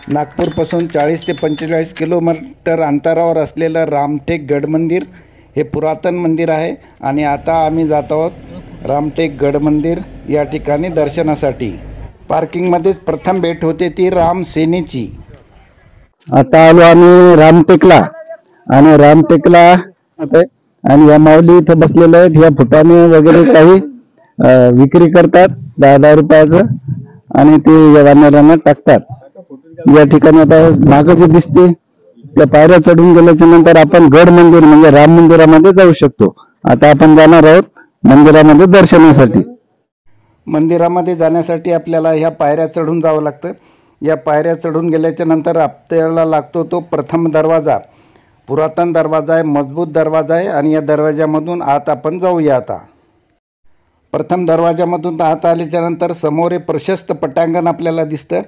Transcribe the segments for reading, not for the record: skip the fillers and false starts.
नागपूरपासून 40 ते 45 किलोमीटर अंतरावर असलेलं रामटेक गड मंदिर हे पुरातन मंदिर आहे आणि आता आम्ही जात आहोत रामटेक गड मंदिर या ठिकाणी दर्शनासाठी। पार्किंगमध्येच प्रथम भेट होते ती रामसेनेची। आता आलो आम्ही रामटेकला आणि रामटेकला आणि या माऊली इथे बसलेले आहेत। या फुटाने वगैरे काही विक्री करतात 10-10 रुपयाचं आणि ते या वानरांना टाकतात। या ठिकाणी आता मागे जे दिसते त्या पायऱ्या चढून गेल्याच्या नंतर आपण गड मंदिर म्हणजे राम मंदिरामध्ये जाऊ शकतो। आता आपण जाणार आहोत मंदिरामध्ये दर्शनासाठी। मंदिरामध्ये जाण्यासाठी आपल्याला ह्या पायऱ्या चढून जावं लागतं। या पायऱ्या चढून गेल्याच्या नंतर आपल्याला लागतो तो प्रथम दरवाजा। पुरातन दरवाजा आहे, मजबूत दरवाजा आहे आणि या दरवाजामधून आत आपण जाऊया। आता प्रथम दरवाजामधून आत आल्याच्या नंतर समोर एक प्रशस्त पटांगण आपल्याला दिसतं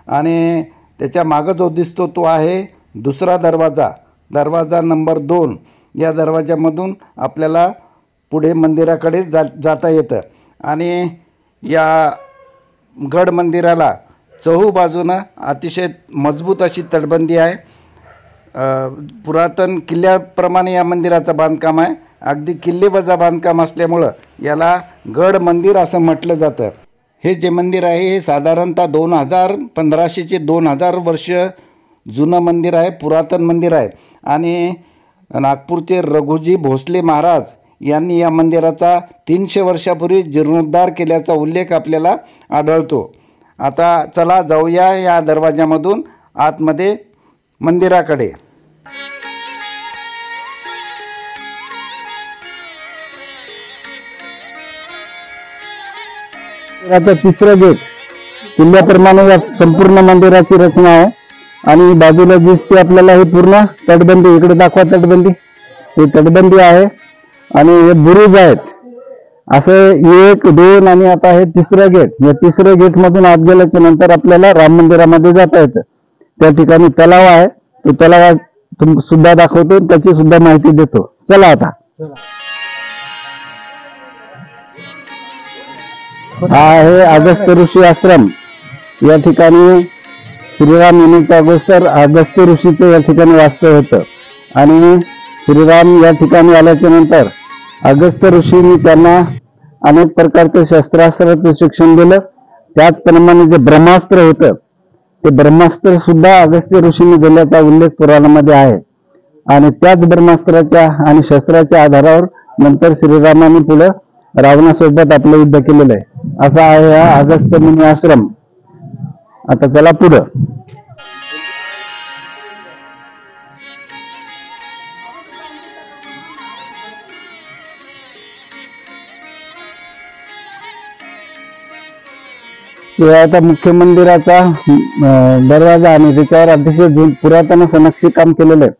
आणि त्याच्या मागे जो दिसतो तो आहे दुसरा दरवाजा, दरवाजा नंबर 2। या दरवाजामधून आपल्याला पुढे मंदिराकडे जाता येतं आणि या गड मंदिराला चहूबाजूनं अतिशय मजबूत अशी तटबंदी आहे। पुरातन किल्ल्याप्रमाणे या मंदिराचं बांधकाम आहे। अगदी किल्लेवजा बांधकाम असल्यामुळं याला गड मंदिर असं म्हटलं जातं। हे जे मंदिर आहे हे साधारणतः 1500 ते 2000 वर्ष जुनं मंदिर आहे, पुरातन मंदिर आहे आणि नागपूरचे रघुजी भोसले महाराज यांनी या मंदिराचा 300 वर्षापूर्वी जीर्णोद्धार केल्याचा उल्लेख आपल्याला आढळतो। आता चला जाऊया या दरवाजामधून आतमध्ये मंदिराकडे। आता तिसरं गेट किल्ल्याप्रमाणे या संपूर्ण मंदिराची रचना आहे आणि बाजूला दिसते आपल्याला ही पूर्ण तटबंदी। इकडे दाखवा तटबंदी, ही तटबंदी आहे आणि हे बुरुज आहेत। असं 1, 2 आणि आता हे तिसरं गेट। या तिसऱ्या गेट मधून आत गेल्याच्या नंतर आपल्याला राम मंदिरामध्ये जाता येतं। त्या ठिकाणी तलाव आहे, तो तलाव सुद्धा दाखवतो, त्याची सुद्धा माहिती देतो। चला आता हा आहे अगस्त्य ऋषी आश्रम। या ठिकाणी श्रीराम यांच्या अगोदर अगस्त्य ऋषीचे या ठिकाणी वास्तव्य होतं आणि श्रीराम या ठिकाणी आल्याच्या नंतर अगस्त्य ऋषींनी त्यांना अनेक प्रकारचे शस्त्रास्त्राचं शिक्षण दिलं। त्याचप्रमाणे जे ब्रह्मास्त्र होतं ते ब्रह्मास्त्र सुद्धा अगस्त्य ऋषींनी दिल्याचा उल्लेख पुराणामध्ये आहे आणि त्याच ब्रह्मास्त्राच्या आणि शस्त्राच्या आधारावर नंतर श्रीरामाने पुढे रावणासोबत आपलं युद्ध केलेलं आहे। असा आहे हा अगस्त्य मुनी आश्रम। आता चला पुढं। आता मुख्य मंदिराचा दरवाजा आणि त्याच्यावर अतिशय पुरातन असं नक्षीकाम केलेलं आहे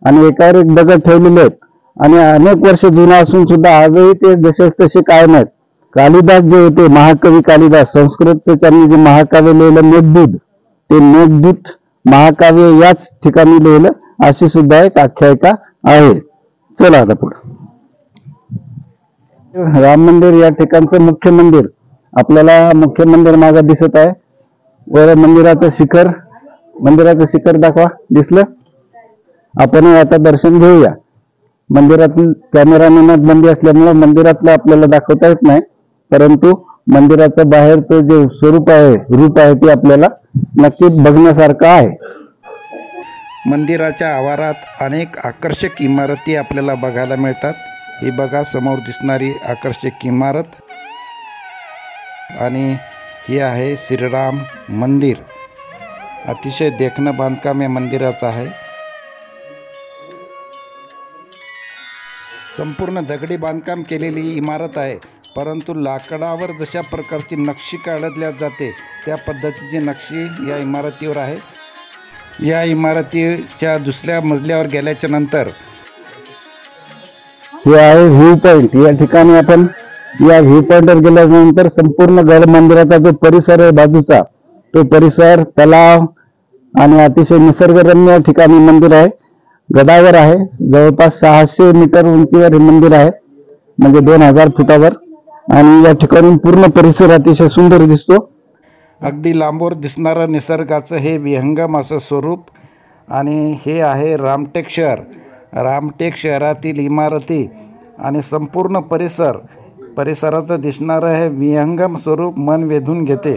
आणि एकावर एक दगड ठेवलेले आहेत आणि अनेक वर्ष जुना असून सुद्धा आजही ते जसे तसे कायम आहेत। कालिदास जे होते महाकवी कालिदास, संस्कृतचं त्यांनी जे महाकाव्य लिहिलं मेघदूत, ते मेघदूत महाकाव्य याच ठिकाणी लिहिलं अशी सुद्धा एक आख्यायिका आहे। चला आता पुढे। राम मंदिर या ठिकाणचं मुख्य मंदिर आपल्याला मुख्य मंदिर मागे दिसत आहे। वर मंदिराचं शिखर दाखवा, दिसलं? आपण आता दर्शन घेऊया। मंदिरातील कॅमेरामॅन बंदी असल्यामुळे मंदिरातलं आपल्याला दाखवता येत नाही, परंतु मंदिराचं बाहेरचं जे रूप आहे ते आपल्याला नक्कीच बघण्यासारखं आहे। मंदिराच्या आवारात अनेक आकर्षक इमारती आपल्याला बघायला मिळतात। ही बघा समोर दिसणारी आकर्षक इमारत आणि ही आहे श्रीराम मंदिर। अतिशय देखणं बांधकाम या मंदिराचं आहे। संपूर्ण दगडी बांधकाम केलेली इमारत आहे, परंतु लाकडावर जशा प्रकारची नक्षी काढल्या जाते त्या पद्धतीची नक्षी या इमारतीवर आहे। या इमारतीच्या दुसऱ्या मजल्यावर गेल्याच्या नंतर हे आहे व्ह्यू पॉइंट। या ठिकाणी आपण या व्ह्यू पॉइंटवर गेल्यानंतर संपूर्ण गड मंदिराचा जो परिसर आहे बाजूचा, तो परिसर, तलाव आणि अतिशय निसर्गरम्य ठिकाणी मंदिर आहे। गडावर आहे, जवळपास 600 मीटर उंचीवर हे मंदिर आहे, म्हणजे 2000 फुटावर आणि या ठिकाणी पूर्ण परिसर अतिशय सुंदर दिसतो। अगदी लांबवर दिसणारं निसर्गाचं हे विहंगम असं स्वरूप. आणि हे आहे रामटेक शहर. रामटेक शहरातील इमारती आणि संपूर्ण परिसराचं दिसणारं हे विहंगम स्वरूप मन वेधून घेते.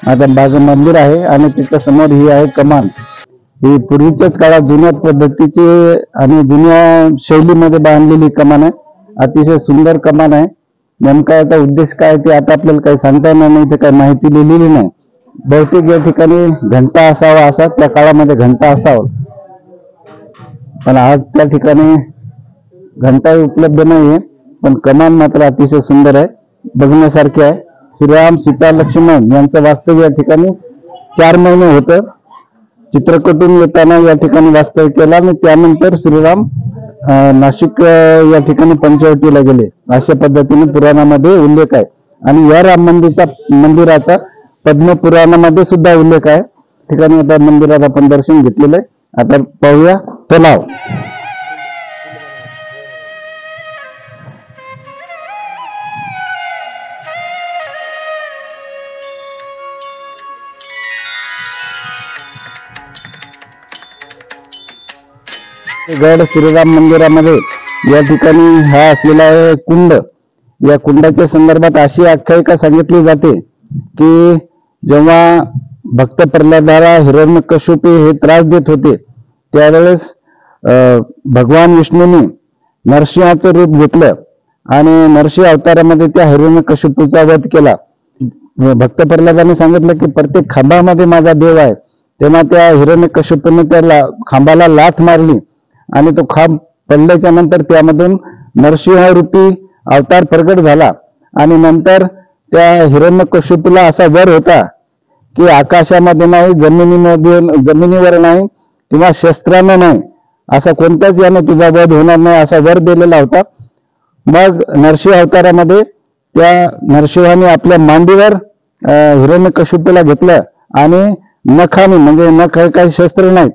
आता बाजू मंदिर आहे आणि त्याच्या समोर ही आहे कमान. ही पूर्वीच्याच काळात जुन्या पद्धतीची आणि जुन्या शैलीमध्ये बांधलेली कमान आहे. अतिशय सुंदर कमान आहे. नेमका याचा उद्देश काय ते आता आपल्याला काही सांगता येणार नाही, ते काही माहिती लिहिलेली नाही. बहुतेक या ठिकाणी घंटा असावा, असा त्या काळामध्ये घंटा असावा, पण आज त्या ठिकाणी घंटा उपलब्ध नाहीये. पण कमान मात्र अतिशय सुंदर आहे, बघण्यासारखे आहे. श्रीराम सीता लक्ष्मण यांचं वास्तव्य या ठिकाणी 4 महिने होतं. चित्रकूटून येताना या ठिकाणी वास्तव्य केला आणि त्यानंतर श्रीराम नाशिक या ठिकाणी पंचवटीला गेले, अशा पद्धतीने पुराणामध्ये उल्लेख आहे. आणि या राम मंदिराचा पद्मपुराणामध्ये सुद्धा उल्लेख आहे. ठिकाणी आता मंदिरात आपण दर्शन घेतलेलं आहे. आता पाहूया तलाव. गड श्रीराम मंदिरामध्ये या ठिकाणी हा असलेला आहे कुंड. या कुंडाच्या संदर्भात अशी आख्यायिका सांगितली जाते की जेव्हा भक्त प्रल्हादाला हिरण्यकश्यपू हे त्रास देत होते, त्यावेळेस भगवान विष्णूंनी नरसिंहाचं रूप घेतलं आणि नरसिंह अवतारामध्ये त्या हिरण्यकश्यपूचा वध केला. भक्त प्रल्हादाने सांगितलं की प्रत्येक खांबामध्ये माझा देव आहे. तेव्हा त्या हिरण्यकश्यपूने त्या खांबाला लाथ मारली आणि तो खांब पडल्याच्या नंतर त्यामधून नरसिंह रूपी अवतार प्रगट झाला. आणि नंतर त्या हिरण्यकश्यपूला असा वर होता की आकाशामध्ये नाही, जमिनीवर नाही किंवा शस्त्रानं नाही, असा कोणत्याच याने तुझा वध होणार नाही, असा वर दिलेला होता. मग नरसिंह अवतारामध्ये त्या नरसिंहाने आपल्या मांडीवर हिरण्यकश्यपूला घेतलं आणि नखाने, म्हणजे नख हे काही शस्त्र नाहीत,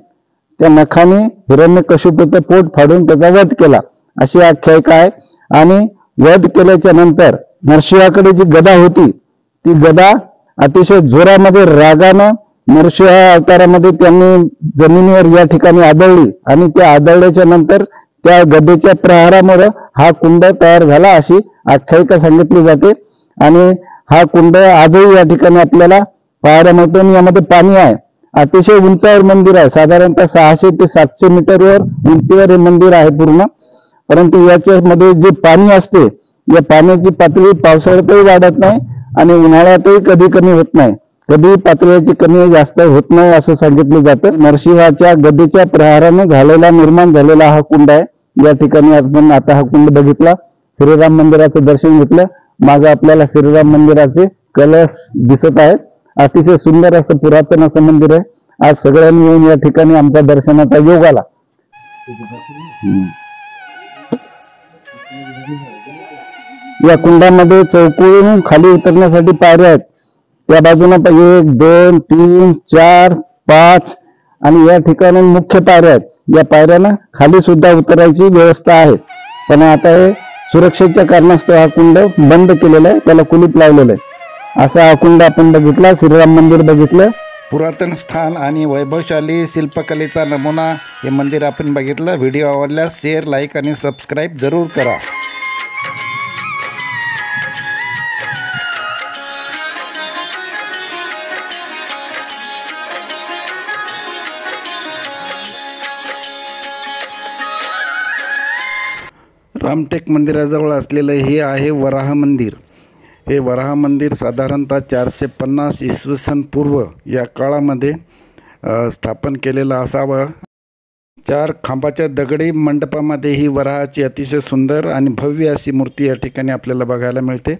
त्या नखाने हिरण्यकश्यपूचं पोट फाडून त्याचा वध केला, अशी आख्यायिका आहे. आणि वध केल्याच्या नंतर नरसिंहाकडे जी गदा होती, ती गदा अतिशय जोरामध्ये रागानं नरसिंह अवतारामध्ये त्यांनी जमिनीवर या ठिकाणी आदळली आणि त्या आदळल्याच्या नंतर त्या गदेच्या प्रहारामुळे हा कुंड तयार झाला, अशी आख्यायिका सांगितली जाते. आणि हा कुंड आजही या ठिकाणी आपल्याला पाहायला मिळतो. आणि यामध्ये पाणी आहे. अतिशय उंचावर मंदिर आहे, साधारणतः 600 ते 700 मीटरवर उंचीवर हे मंदिर आहे पूर्ण. परंतु याच्यामध्ये जे पाणी असते, या पाण्याची पातळी पावसाळ्यातही वाढत नाही आणि उन्हाळ्यातही कधी कमी होत नाही, कधी पातळीची कमी जास्त होत नाही, असं सांगितलं जातं. नरसिंहाच्या गदेच्या प्रहाराने निर्माण झालेला हा कुंड आहे. या ठिकाणी आपण आता हा कुंड बघितला, श्रीराम मंदिराचं दर्शन घेतलं. मागे आपल्याला श्रीराम मंदिराचे कलश दिसत आहेत. अतिशय सुंदर असं पुरातन असं मंदिर आहे. आज सगळ्यांनी येऊन या ठिकाणी आमच्या दर्शनाचा योग आला. या कुंडामध्ये चौकोन खाली उतरण्यासाठी पायऱ्या आहेत. त्या बाजूला 1 2 3 4 5 आणि या ठिकाणी मुख्य पायऱ्या आहेत. या पायऱ्यांना खाली सुद्धा उतरायची व्यवस्था आहे. पण आता हे सुरक्षेच्या कारणास्तव हा कुंड बंद केलेला आहे, त्याला कुलूप लावलेलं आहे. असा हा कुंड आपण बघितला, श्रीराम मंदिर बघितलं. पुरातन स्थान आणि वैभवशाली शिल्पकलेचा नमुना हे मंदिर आपण बघितलं. व्हिडिओ आवडल्यास शेअर, लाईक आणि सबस्क्राईब जरूर करा. रामटेक मंदिराजवळ असलेलं हे आहे वराह मंदिर. हे वराह मंदिर साधारणतः 450 इसवी सन पूर्व या काळामध्ये स्थापन केलेलं असावं. 4 खांबाच्या दगडी मंडपामध्ये ही वराहाची अतिशय सुंदर आणि भव्य अशी मूर्ती या ठिकाणी आपल्याला बघायला मिळते.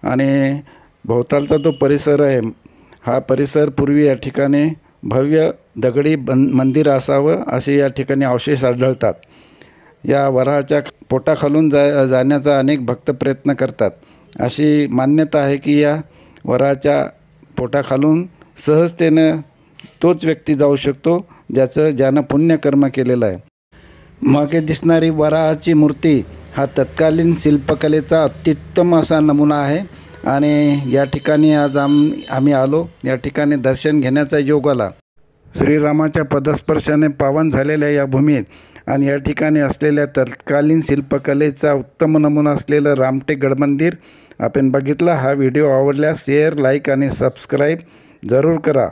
आणि भोवतालचा जो परिसर आहे, हा परिसर पूर्वी या ठिकाणी भव्य दगडी मंदिर असावं असे या ठिकाणी अवशेष आढळतात. या वराहाच्या पोटाखालून जाण्याचा अनेक भक्त प्रयत्न करतात. अशी मान्यता आहे की या वराहाच्या पोटाखालून सहजतेनं तोच व्यक्ती जाऊ शकतो ज्यानं पुण्यकर्म केलेलं आहे. मागे दिसणारी वराहाची मूर्ती हा तत्कालीन शिल्पकलेचा अत्युत्तम असा नमुना आहे आणि या ठिकाणी आज आम्ही आलो. या ठिकाणी दर्शन घेण्याचा योग आला. श्रीरामाच्या पदस्पर्शाने पावन झालेल्या या भूमीत आणि या ठिकाणी असलेल्या तत्कालीन शिल्पकलेचा उत्तम नमुना असलेलं रामटेक गडमंदिर आपण बघितला. हा व्हिडिओ आवडल्यास शेअर, लाईक आणि सबस्क्राईब जरूर करा.